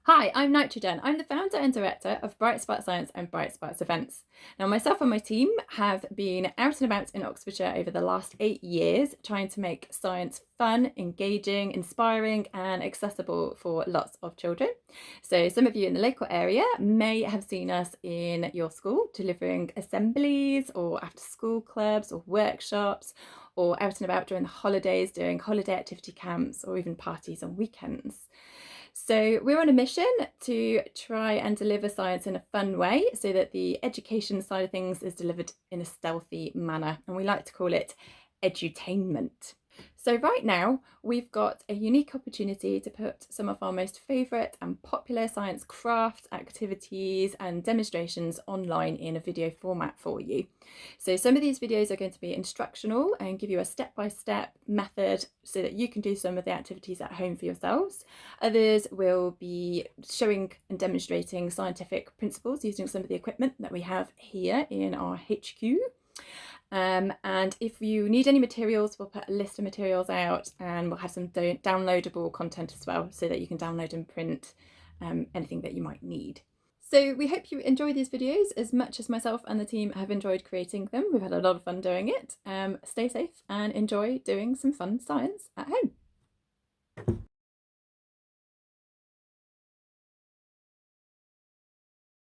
Hi, I'm NitroJen. I'm the founder and director of Bright Spark Science and Bright Sparks events. Now, myself and my team have been out and about in Oxfordshire over the last 8 years, trying to make science fun, engaging, inspiring, and accessible for lots of children. So, some of you in the local area may have seen us in your school delivering assemblies or after school clubs or workshops, or out and about during the holidays doing holiday activity camps or even parties on weekends. So we're on a mission to try and deliver science in a fun way so that the education side of things is delivered in a stealthy manner, and we like to call it edutainment. So right now we've got a unique opportunity to put some of our most favourite and popular science craft activities and demonstrations online in a video format for you. So some of these videos are going to be instructional and give you a step-by-step method so that you can do some of the activities at home for yourselves. Others will be showing and demonstrating scientific principles using some of the equipment that we have here in our HQ. And if you need any materials, we'll put a list of materials out, and we'll have some downloadable content as well so that you can download and print anything that you might need. So we hope you enjoy these videos as much as myself and the team have enjoyed creating them. We've had a lot of fun doing it. Stay safe and enjoy doing some fun science at home.